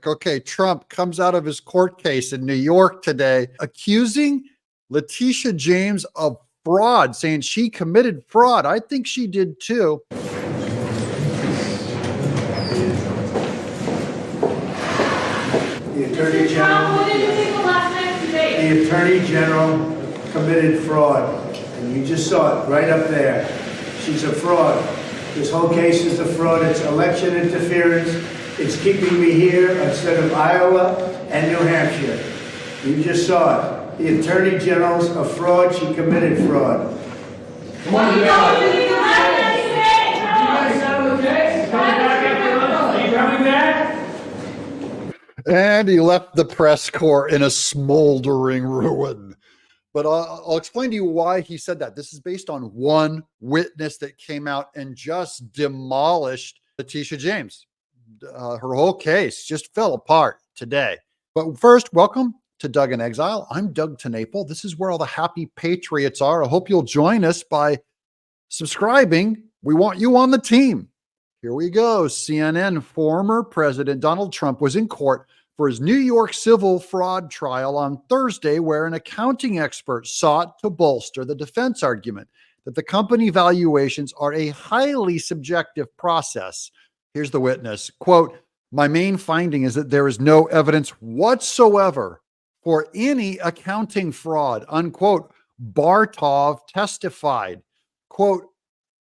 Okay, Trump comes out of his court case in New York today, accusing Letitia James of fraud, saying she committed fraud. I think she did too. The Attorney General. The Attorney General committed fraud, and you just saw it right up there. She's a fraud. This whole case is a fraud. It's election interference. It's keeping me here instead of Iowa and New Hampshire. You just saw it. The Attorney General's a fraud. She committed fraud. Come on, you guys settle the case? Coming back after lunch? Are you coming back? And he left the press corps in a smoldering ruin. But I'll explain to you why he said that. This is based on one witness that came out and just demolished Letitia James. Her whole case just fell apart today. But first, welcome to Doug in Exile. I'm Doug TenNapel. This is where all the happy patriots are. I hope you'll join us by subscribing. We want you on the team. Here we go. CNN former President Donald Trump was in court for his New York civil fraud trial on Thursday, where an accounting expert sought to bolster the defense argument that the company valuations are a highly subjective process. Here's the witness. Quote, "My main finding is that there is no evidence whatsoever for any accounting fraud," unquote. Bartov testified. Quote,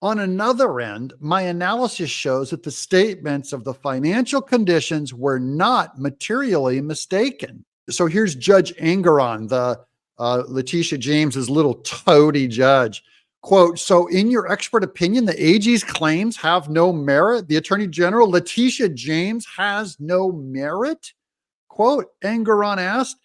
"On another end, my analysis shows that the statements of the financial conditions were not materially mistaken." So here's Judge Engoron, the Letitia James's little toady judge. Quote, "So in your expert opinion, the AG's claims have no merit? The Attorney General, Letitia James, has no merit?" Quote, Engoron asked.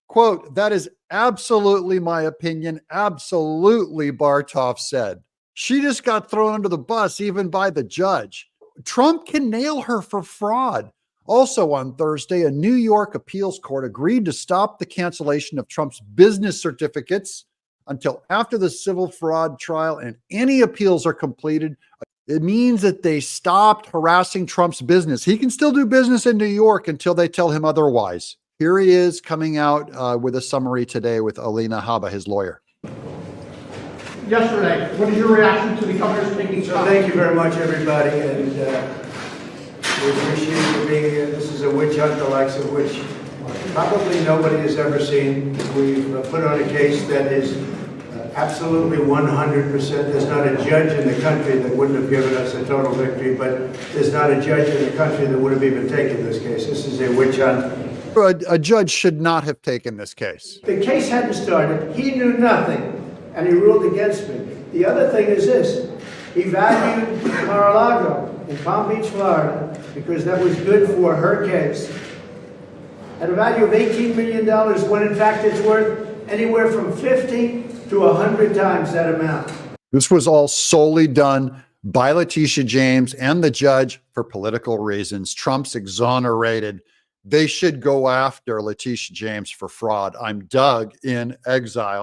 Quote, "That is absolutely my opinion. Absolutely," Bartov said. She just got thrown under the bus even by the judge. Trump can nail her for fraud. Also on Thursday, a New York appeals court agreed to stop the cancellation of Trump's business certificates until after the civil fraud trial and any appeals are completed. It means that they stopped harassing Trump's business. He can still do business in New York until they tell him otherwise. Here he is coming out with a summary today with Alina Habba, his lawyer. Yesterday, what is your reaction to the governor's taking So thank you very much, everybody, and we appreciate you being here. This is a witch hunt, the likes of which probably nobody has ever seen. We've put on a case that is absolutely 100%. There's not a judge in the country that wouldn't have given us a total victory, but there's not a judge in the country that would have even taken this case. This is a witch hunt. A judge should not have taken this case. The case hadn't started. He knew nothing, and he ruled against me. The other thing is this. He valued Mar-a-Lago in Palm Beach, Florida, because that was good for her case, at a value of $18 million, when in fact it's worth anywhere from 50 to 100 times that amount. This was all solely done by Letitia James and the judge for political reasons. Trump's exonerated. They should go after Letitia James for fraud. I'm Doug in Exile.